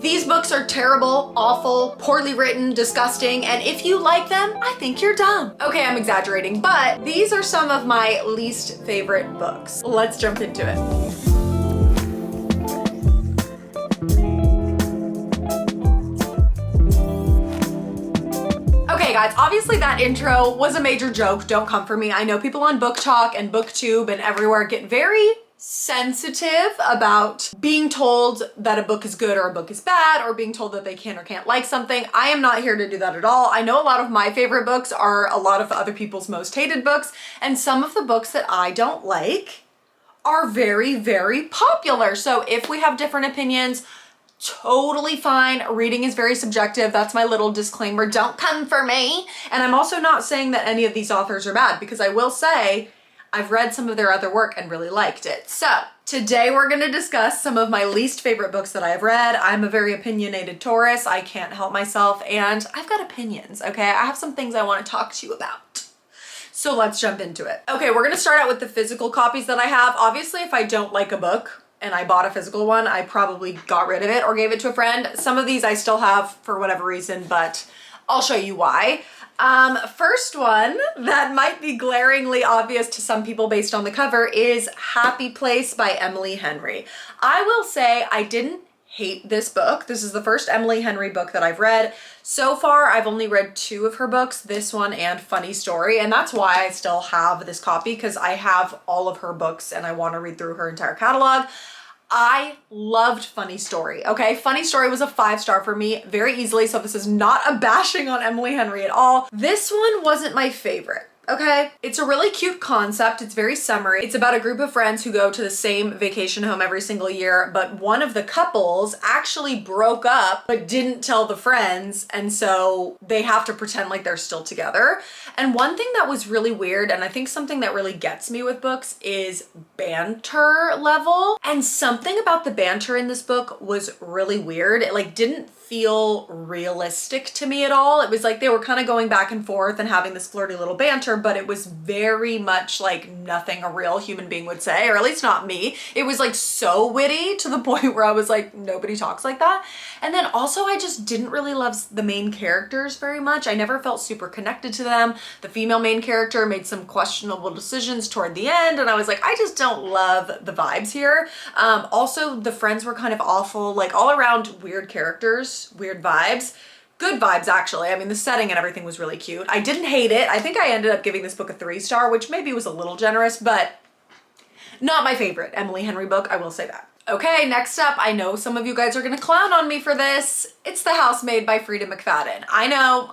These books are terrible, awful, poorly written, disgusting, and if you like them, I think you're dumb. Okay, I'm exaggerating, but these are some of my least favorite books. Let's jump into it. Okay guys, obviously that intro was a major joke. Don't come for me. I know people on Book Talk and BookTube and everywhere get very sensitive about being told that a book is good or a book is bad, or being told that they can or can't like something. I am not here to do that at all. I know a lot of my favorite books are a lot of other people's most hated books, and some of the books that I don't like are very, very popular. So if we have different opinions, totally fine. Reading is very subjective. That's my little disclaimer. Don't come for me. And I'm also not saying that any of these authors are bad, because I will say I've read some of their other work and really liked it. So today we're going to discuss some of my least favorite books that I've read. I'm a very opinionated Taurus. I can't help myself, and I've got opinions, okay? I have some things I want to talk to you about. So let's jump into it. Okay, we're going to start out with the physical copies that I have. Obviously, if I don't like a book and I bought a physical one, I probably got rid of it or gave it to a friend. Some of these I still have for whatever reason, but I'll show you why. First one that might be glaringly obvious to some people based on the cover is Happy Place by Emily Henry. I will say I didn't hate this book. This is the first Emily Henry book that I've read. So far, I've only read 2 of her books, this one and Funny Story, and that's why I still have this copy, because I have all of her books and I want to read through her entire catalog. I loved Funny Story, okay? Funny Story was a 5-star for me very easily, so this is not a bashing on Emily Henry at all. This one wasn't my favorite, okay? It's a really cute concept. It's very summery. It's about a group of friends who go to the same vacation home every single year, but one of the couples actually broke up but didn't tell the friends, and so they have to pretend like they're still together. And one thing that was really weird, and I think something that really gets me with books, is banter level. And something about the banter in this book was really weird. It like didn't feel realistic to me at all. It was like they were kind of going back and forth and having this flirty little banter, but it was very much like nothing a real human being would say, or at least not me. It was like so witty to the point where I was like, nobody talks like that. And then also I just didn't really love the main characters very much. I never felt super connected to them. The female main character made some questionable decisions toward the end, and I was like, I just don't love the vibes here. Also, the friends were kind of awful, like all around weird characters, weird vibes. Good vibes, actually. I mean, the setting and everything was really cute. I didn't hate it. I think I ended up giving this book a 3-star, which maybe was a little generous, but not my favorite Emily Henry book, I will say that. Okay, next up, I know some of you guys are gonna clown on me for this. It's The Housemaid by Frida McFadden. I know,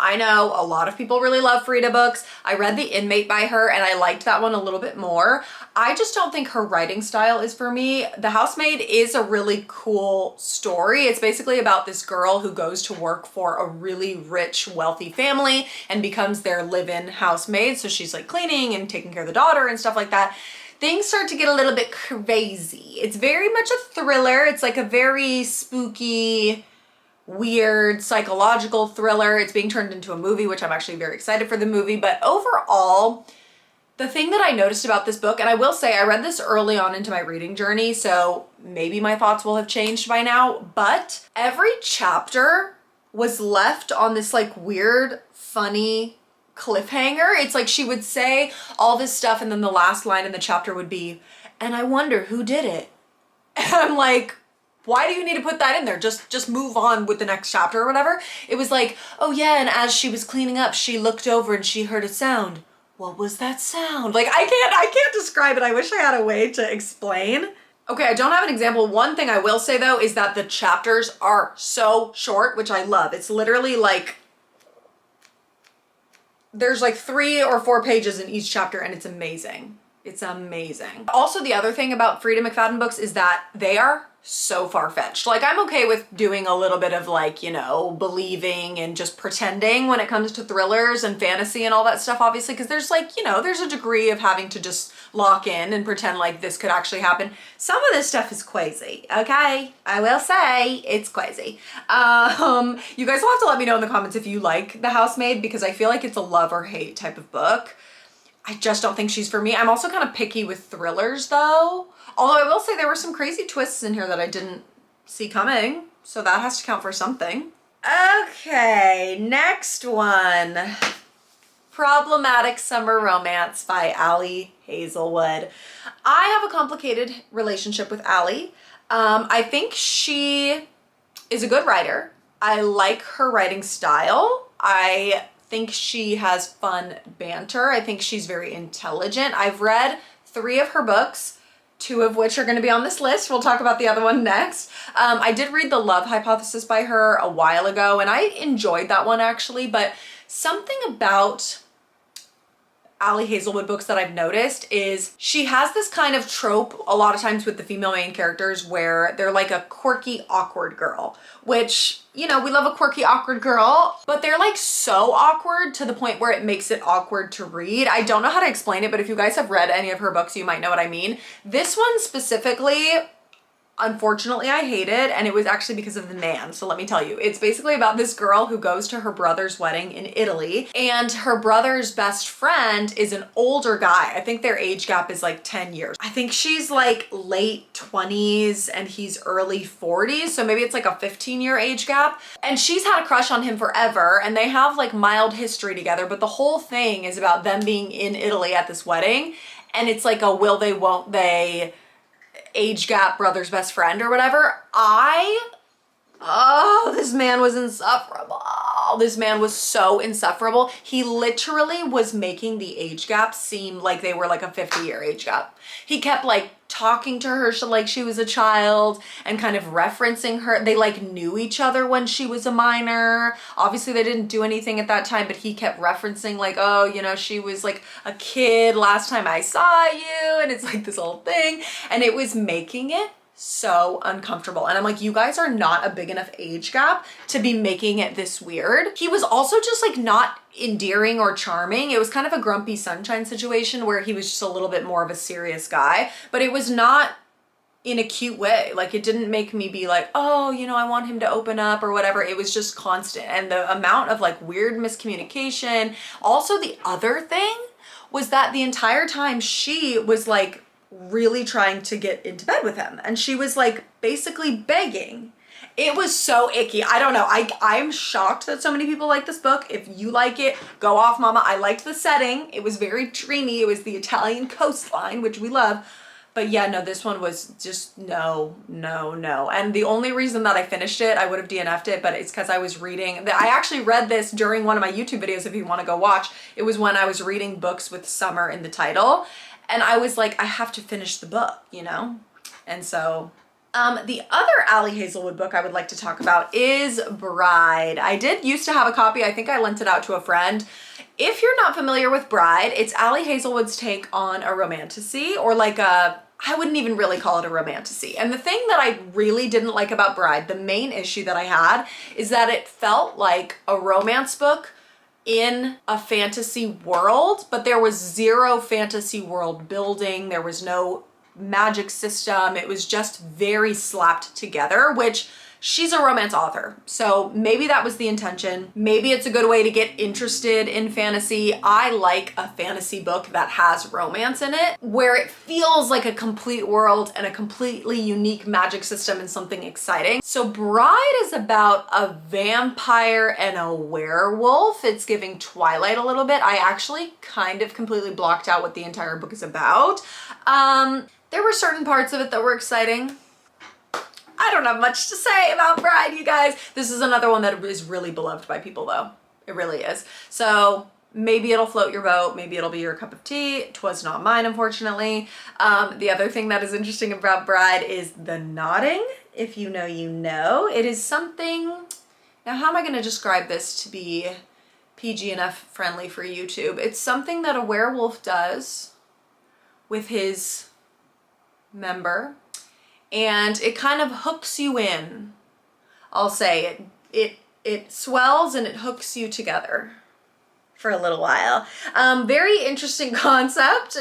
a lot of people really love Frida books. I read The Inmate by her and I liked that one a little bit more. I just don't think her writing style is for me. The Housemaid is a really cool story. It's basically about this girl who goes to work for a really rich, wealthy family and becomes their live-in housemaid. So she's like cleaning and taking care of the daughter and stuff like that. Things start to get a little bit crazy. It's very much a thriller. It's like a very spooky, weird, psychological thriller. It's being turned into a movie, which I'm actually very excited for the movie. But overall, the thing that I noticed about this book, and I will say I read this early on into my reading journey, so maybe my thoughts will have changed by now, but every chapter was left on this like weird, funny cliffhanger. It's like she would say all this stuff and then the last line in the chapter would be, and I wonder who did it. And I'm like, why do you need to put that in there? Just move on with the next chapter or whatever. It was like, oh yeah, and as she was cleaning up, she looked over and she heard a sound. What was that sound? Like, I can't describe it. I wish I had a way to explain. Okay, I don't have an example. One thing I will say though is that the chapters are so short, which I love. It's literally like, there's like 3 or 4 pages in each chapter and it's amazing. It's amazing. Also, the other thing about Frida McFadden books is that they are so far-fetched. Like, I'm okay with doing a little bit of like, you know, believing and just pretending when it comes to thrillers and fantasy and all that stuff, obviously, because there's like, you know, there's a degree of having to just lock in and pretend like this could actually happen. Some of this stuff is crazy, okay? I will say it's crazy. You guys will have to let me know in the comments if you like The Housemaid, because I feel like it's a love or hate type of book. I just don't think she's for me. I'm also kind of picky with thrillers though. Although I will say there were some crazy twists in here that I didn't see coming. So that has to count for something. Okay, next one. Problematic Summer Romance by Ali Hazelwood. I have a complicated relationship with Ali. I think she is a good writer. I like her writing style. I think she has fun banter. I think she's very intelligent. I've read 3 of her books, 2 of which are going to be on this list. We'll talk about the other one next. I did read The Love Hypothesis by her a while ago, and I enjoyed that one actually, but something about Ali Hazelwood books that I've noticed is she has this kind of trope a lot of times with the female main characters where they're like a quirky, awkward girl, which, you know, we love a quirky, awkward girl, but they're like so awkward to the point where it makes it awkward to read. I don't know how to explain it, but if you guys have read any of her books, you might know what I mean. This one specifically, unfortunately, I hate it, and it was actually because of the man. So let me tell you, it's basically about this girl who goes to her brother's wedding in Italy, and her brother's best friend is an older guy. I think their age gap is like 10 years. I think she's like late 20s and he's early 40s, so maybe it's like a 15-year age gap. And she's had a crush on him forever, and they have like mild history together, but the whole thing is about them being in Italy at this wedding, and it's like a will they, won't they age gap brother's best friend or whatever. This man was insufferable. This man was so insufferable. He literally was making the age gap seem like they were like a 50-year age gap. He kept like talking to her like she was a child and kind of referencing her. They like knew each other when she was a minor. Obviously they didn't do anything at that time, but he kept referencing like, oh, you know, she was like a kid last time I saw you, and it's like this whole thing, and it was making it so uncomfortable. And I'm like, you guys are not a big enough age gap to be making it this weird. He was also just like not endearing or charming. It was kind of a grumpy sunshine situation where he was just a little bit more of a serious guy, but it was not in a cute way. Like, it didn't make me be like, oh, you know, I want him to open up or whatever. It was just constant. And the amount of like weird miscommunication. Also, the other thing was that the entire time she was like really trying to get into bed with him, and she was like basically begging. It was so icky. I don't know. I'm shocked that so many people like this book. If you like it, go off, mama. I liked the setting. It was very dreamy. It was the Italian coastline, which we love. But yeah, no, this one was just no. And the only reason that I finished it, I would have DNF'd it, but it's because I was reading. I actually read this during one of my YouTube videos, if you want to go watch. It was when I was reading books with summer in the title. And I was like, I have to finish the book, you know? And so the other Ali Hazelwood book I would like to talk about is Bride. I did used to have a copy. I think I lent it out to a friend. If you're not familiar with Bride, it's Ali Hazelwood's take on a romantasy, or like I wouldn't even really call it a romantasy. And the thing that I really didn't like about Bride, the main issue that I had, is that it felt like a romance book in a fantasy world, but there was zero fantasy world building. There was no magic system. It was just very slapped together, which she's a romance author, so maybe that was the intention. Maybe it's a good way to get interested in fantasy. I like a fantasy book that has romance in it, where it feels like a complete world and a completely unique magic system and something exciting. So Bride is about a vampire and a werewolf. It's giving Twilight a little bit. I actually kind of completely blocked out what the entire book is about. There were certain parts of it that were exciting. I don't have much to say about Bride, you guys. This is another one that is really beloved by people, though. It really is. So maybe it'll float your boat. Maybe it'll be your cup of tea. 'Twas not mine, unfortunately. The other thing that is interesting about Bride is the nodding. If you know, you know. It is something... Now, how am I going to describe this to be PG enough friendly for YouTube? It's something that a werewolf does with his member, and it kind of hooks you in. I'll say it swells and it hooks you together for a little while. Very interesting concept.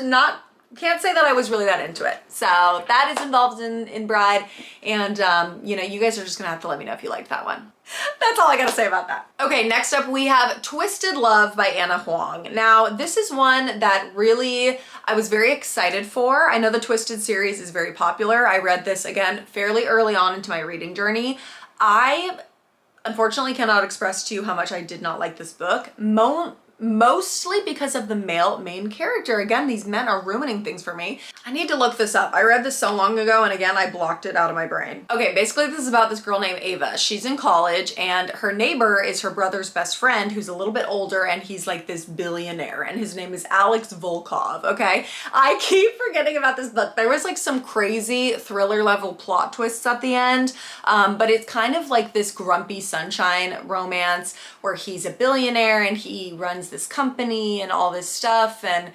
Can't say that I was really that into it. So that is involved in Bride, and you know, you guys are just gonna have to let me know if you liked that one. That's all I gotta say about that. Okay, next up we have Twisted Love by Anna Huang. Now, this is one that really I was very excited for. I know the Twisted series is very popular. I read this, again, fairly early on into my reading journey. I unfortunately cannot express to you how much I did not like this book. Mostly because of the male main character. Again, these men are ruining things for me. I need to look this up. I read this so long ago and again, I blocked it out of my brain. Okay, basically this is about this girl named Ava. She's in college and her neighbor is her brother's best friend who's a little bit older and he's like this billionaire and his name is Alex Volkov, okay? I keep forgetting about this book. There was like some crazy thriller level plot twists at the end, but it's kind of like this grumpy sunshine romance where he's a billionaire and he runs this company and all this stuff and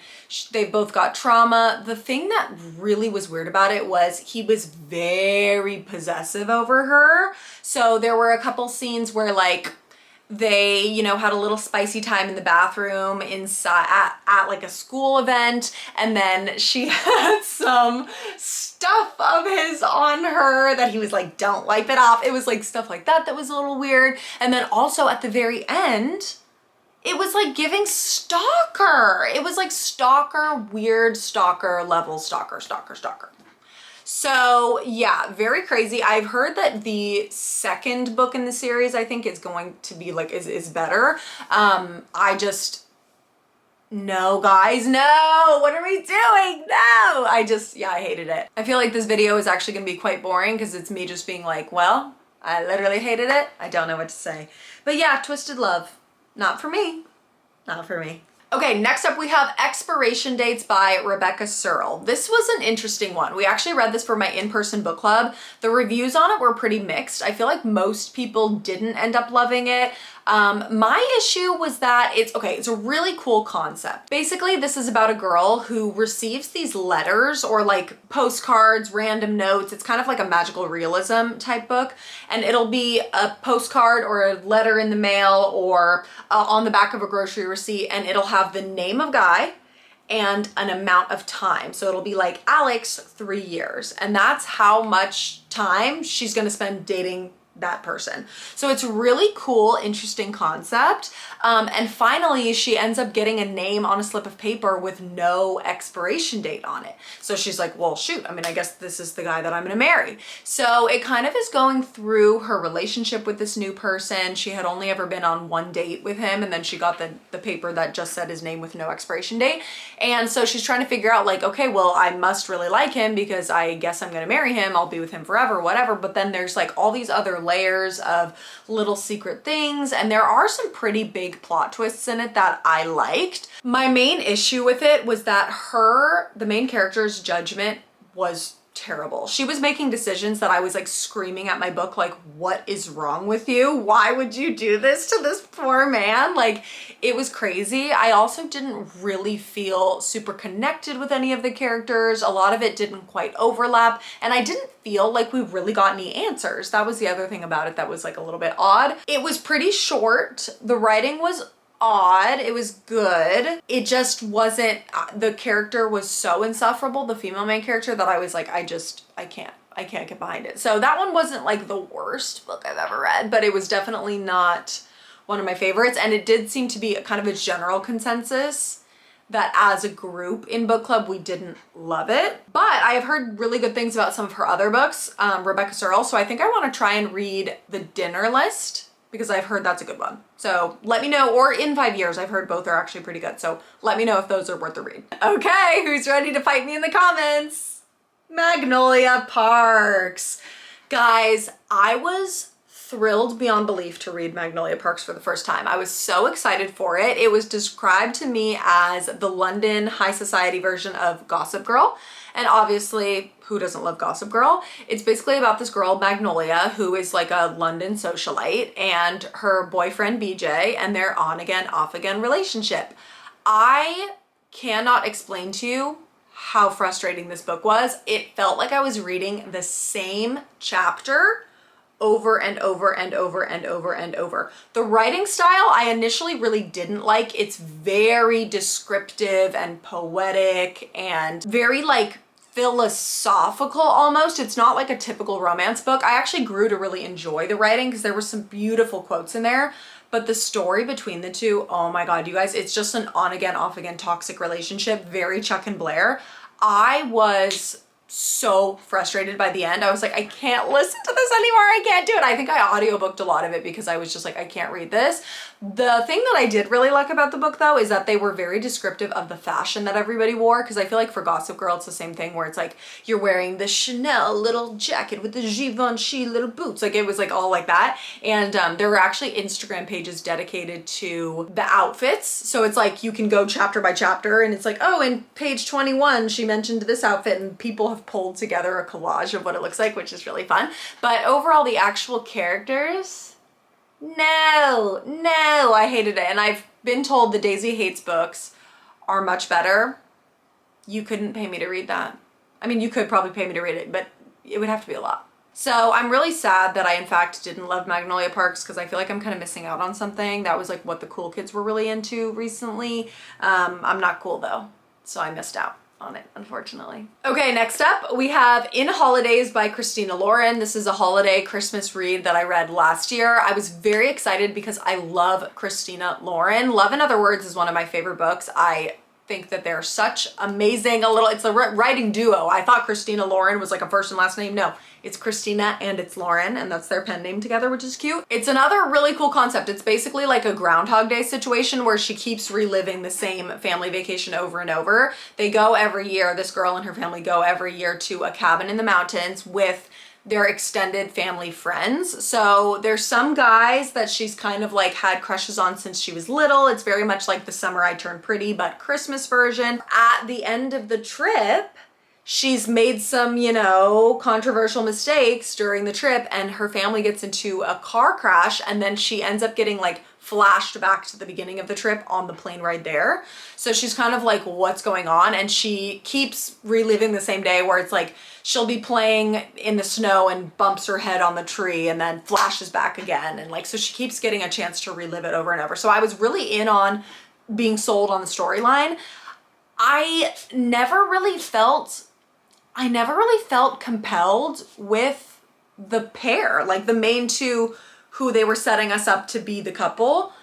they've both got trauma. The thing that really was weird about it was he was very possessive over her. So there were a couple scenes where like they, you know, had a little spicy time in the bathroom inside at like a school event, and then she had some stuff of his on her that he was like, don't wipe it off. It was like stuff like that was a little weird. And then also at the very end, it was like giving stalker. It was like stalker, weird stalker level stalker. So yeah, very crazy. I've heard that the second book in the series, I think, is going to be like, is better. I just, no guys, no, what are we doing? No, I hated it. I feel like this video is actually gonna be quite boring because it's me just being like, well, I literally hated it. I don't know what to say. But yeah, Twisted Love. Not for me. Not for me. Okay, next up we have Expiration Dates by Rebecca Searle. This was an interesting one. We actually read this for my in-person book club. The reviews on it were pretty mixed. I feel like most people didn't end up loving it. My issue was that it's a really cool concept. Basically, this is about a girl who receives these letters or like postcards, random notes. It's kind of like a magical realism type book. And it'll be a postcard or a letter in the mail or on the back of a grocery receipt, and it'll have the name of guy and an amount of time. So it'll be like Alex, 3 years. And that's how much time she's gonna spend dating that person. So it's really cool, interesting concept. And finally, she ends up getting a name on a slip of paper with no expiration date on it. So she's like, well, shoot, I mean, I guess this is the guy that I'm gonna marry. So it kind of is going through her relationship with this new person. She had only ever been on one date with him, and then she got the paper that just said his name with no expiration date. And so she's trying to figure out like, okay, well, I must really like him because I guess I'm gonna marry him. I'll be with him forever, whatever. But then there's like all these other layers of little secret things, and there are some pretty big plot twists in it that I liked. My main issue with it was that the main character's judgment was terrible. She was making decisions that I was like screaming at my book like, what is wrong with you? Why would you do this to this poor man? Like, it was crazy. I also didn't really feel super connected with any of the characters. A lot of it didn't quite overlap, and I didn't feel like we really got any answers. That was the other thing about it that was like a little bit odd. It was pretty short. The writing was odd. It was good. It just wasn't, the character was so insufferable, the female main character, that I was like, I can't get behind it. So that one wasn't like the worst book I've ever read, but it was definitely not one of my favorites. And it did seem to be a kind of a general consensus that as a group in book club, we didn't love it. But I have heard really good things about some of her other books, Rebecca Searle. So I think I want to try and read The Dinner List, because I've heard that's a good one. So let me know, or In 5 Years, I've heard both are actually pretty good. So let me know if those are worth the read. Okay, who's ready to fight me in the comments? Magnolia Parks. Guys, I was thrilled beyond belief to read Magnolia Parks for the first time. I was so excited for it. It was described to me as the London high society version of Gossip Girl. And obviously, who doesn't love Gossip Girl? It's basically about this girl, Magnolia, who is like a London socialite, and her boyfriend, BJ, and their on again, off again relationship. I cannot explain to you how frustrating this book was. It felt like I was reading the same chapter over and over and over and over and over. The writing style I initially really didn't like. It's very descriptive and poetic and very like philosophical almost. It's not like a typical romance book. I actually grew to really enjoy the writing because there were some beautiful quotes in there. But the story between the two, oh my God, you guys, it's just an on again, off again toxic relationship, very Chuck and Blair. I was so frustrated by the end. I was like, I can't listen to this anymore. I can't do it. I think I audiobooked a lot of it because I was just like, I can't read this. The thing that I did really like about the book though is that they were very descriptive of the fashion that everybody wore, because I feel like for Gossip Girl it's the same thing where it's like you're wearing the Chanel little jacket with the Givenchy little boots. Like it was like all like that. And there were actually Instagram pages dedicated to the outfits. So it's like you can go chapter by chapter and it's like, oh, in page 21 she mentioned this outfit, and people have pulled together a collage of what it looks like, which is really fun. But overall the actual characters, no, I hated it. And I've been told the Daisy Hates books are much better. You couldn't pay me to read that. I mean, you could probably pay me to read it, but it would have to be a lot. So I'm really sad that I in fact didn't love Magnolia Parks, because I feel like I'm kind of missing out on something. That was like what the cool kids were really into recently. I'm not cool though, so I missed out on it, unfortunately. Okay, next up we have In Holidaze by Christina Lauren. This is a holiday Christmas read that I read last year. I was very excited because I love Christina Lauren. Love in Other Words is one of my favorite books. I think that they're such amazing, it's a writing duo. I thought Christina Lauren was like a first and last name. No, it's Christina and it's Lauren, and that's their pen name together, which is cute. It's another really cool concept. It's basically like a Groundhog Day situation where she keeps reliving the same family vacation over and over. They go every year, this girl and her family go every year to a cabin in the mountains with their extended family friends. So there's some guys that she's kind of like had crushes on since she was little. It's very much like The Summer I Turned Pretty, but Christmas version. At the end of the trip, she's made some, you know, controversial mistakes during the trip, and her family gets into a car crash, and then she ends up getting like flashed back to the beginning of the trip on the plane ride there. So she's kind of like, what's going on? And she keeps reliving the same day where it's like she'll be playing in the snow and bumps her head on the tree and then flashes back again. And like, so she keeps getting a chance to relive it over and over. So I was really in on being sold on the storyline. I never really felt compelled with the pair, like the main two who they were setting us up to be the couple.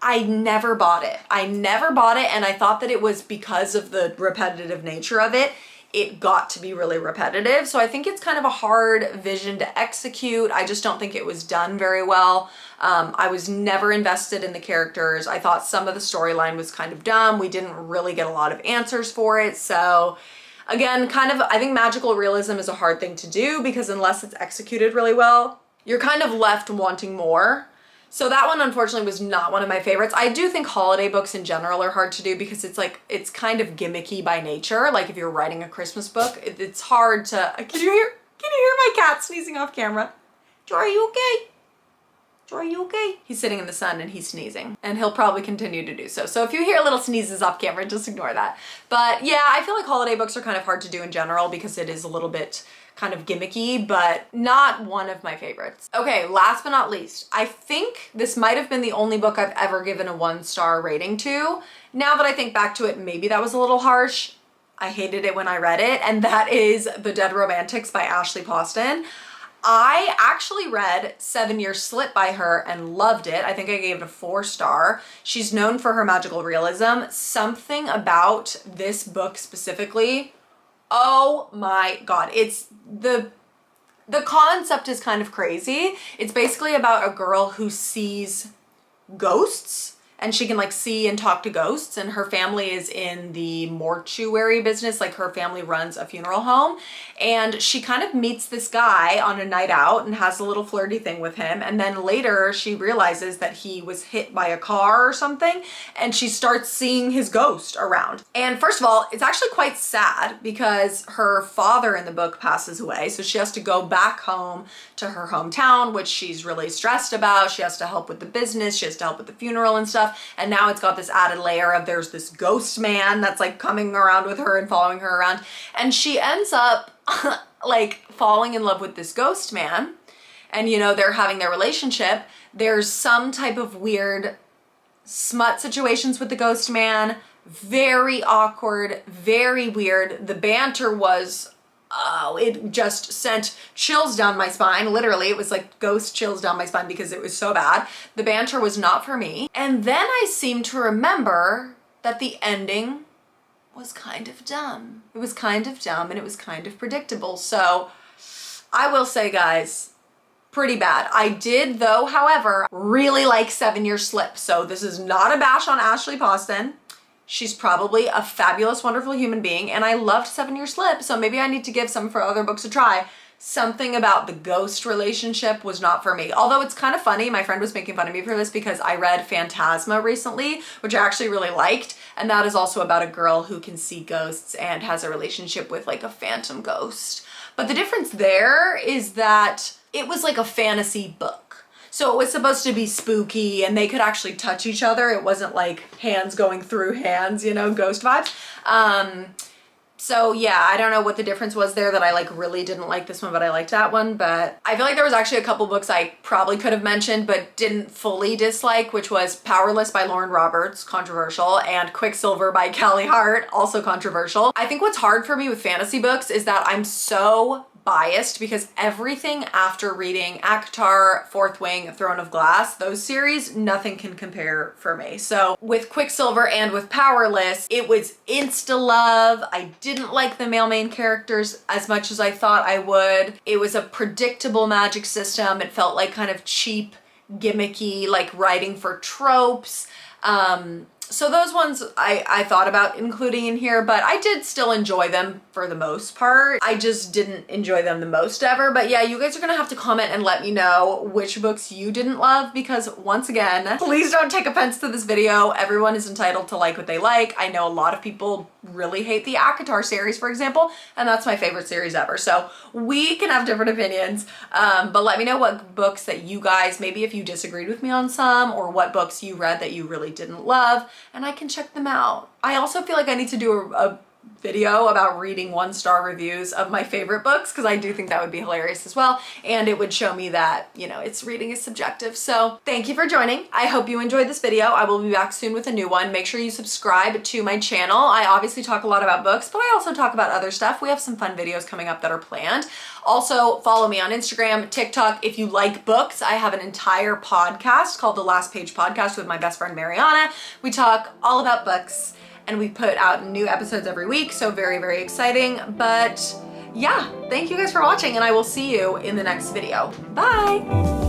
I never bought it. And I thought that it was because of the repetitive nature of it. It got to be really repetitive. So I think it's kind of a hard vision to execute. I just don't think it was done very well. I was never invested in the characters. I thought some of the storyline was kind of dumb. We didn't really get a lot of answers for it. So again, kind of, I think magical realism is a hard thing to do because unless it's executed really well, you're kind of left wanting more. So that one unfortunately was not one of my favorites. I do think holiday books in general are hard to do because it's like, it's kind of gimmicky by nature. Like if you're writing a Christmas book, it's hard to, can you hear my cat sneezing off camera? Joy, are you okay? Joy, are you okay? He's sitting in the sun and he's sneezing, and he'll probably continue to do so. So if you hear little sneezes off camera, just ignore that. But yeah, I feel like holiday books are kind of hard to do in general because it is a little bit kind of gimmicky, but not one of my favorites. Okay, last but not least, I think this might have been the only book I've ever given a 1-star rating to. Now that I think back to it, maybe that was a little harsh. I hated it when I read it, and that is The Dead Romantics by Ashley Poston. I actually read 7 Years Slip by her and loved it. I think I gave it a 4-star. She's known for her magical realism. Something about this book specifically, oh my God, it's the concept is kind of crazy. It's basically about a girl who sees ghosts, and she can like see and talk to ghosts, and her family is in the mortuary business. Like her family runs a funeral home, and she kind of meets this guy on a night out and has a little flirty thing with him. And then later she realizes that he was hit by a car or something, and she starts seeing his ghost around. And first of all, it's actually quite sad because her father in the book passes away. So she has to go back home to her hometown, which she's really stressed about. She has to help with the business. She has to help with the funeral and stuff. And now it's got this added layer of there's this ghost man that's like coming around with her and following her around. And she ends up like falling in love with this ghost man. And you know, they're having their relationship. There's some type of weird smut situations with the ghost man. Very awkward, very weird. The banter was, oh, it just sent chills down my spine. Literally, it was like ghost chills down my spine because it was so bad. The banter was not for me. And then I seem to remember that the ending was kind of dumb. It was kind of dumb and it was kind of predictable. So I will say, guys, pretty bad. I did though, however, really like 7 Year Slip. So this is not a bash on Ashley Poston. She's probably a fabulous, wonderful human being, and I loved 7 Year Slip, so maybe I need to give some of her other books a try. Something about the ghost relationship was not for me. Although it's kind of funny, my friend was making fun of me for this because I read Phantasma recently, which I actually really liked, and that is also about a girl who can see ghosts and has a relationship with like a phantom ghost. But the difference there is that it was like a fantasy book. So it was supposed to be spooky and they could actually touch each other. It wasn't like hands going through hands, you know, ghost vibes. So yeah, I don't know what the difference was there, that I like really didn't like this one, but I liked that one. But I feel like there was actually a couple books I probably could have mentioned, but didn't fully dislike, which was Powerless by Lauren Roberts, controversial, and Quicksilver by Callie Hart, also controversial. I think what's hard for me with fantasy books is that I'm so biased because everything after reading ACOTAR, Fourth Wing, Throne of Glass, those series, nothing can compare for me. So with Quicksilver and with Powerless, it was insta-love. I didn't like the male main characters as much as I thought I would. It was a predictable magic system. It felt like kind of cheap, gimmicky, like writing for tropes. So those ones I thought about including in here, but I did still enjoy them for the most part. I just didn't enjoy them the most ever. But yeah, you guys are gonna have to comment and let me know which books you didn't love, because once again, please don't take offense to this video. Everyone is entitled to like what they like. I know a lot of people really hate the ACOTAR series, for example, and that's my favorite series ever. So we can have different opinions, but let me know what books that you guys, maybe if you disagreed with me on some, or what books you read that you really didn't love, and I can check them out. I also feel like I need to do a video about reading 1-star reviews of my favorite books, because I do think that would be hilarious as well, and it would show me that, you know, it's reading is subjective. So thank you for joining. I hope you enjoyed this video. I will be back soon with a new one. Make sure you subscribe to my channel. I obviously talk a lot about books, but I also talk about other stuff. We have some fun videos coming up that are planned. Also, follow me on Instagram, TikTok. If you like books, I have an entire podcast called The Last Page Podcast with my best friend Mariana. We talk all about books, and we put out new episodes every week, so very, very exciting. But yeah, thank you guys for watching, and I will see you in the next video. Bye!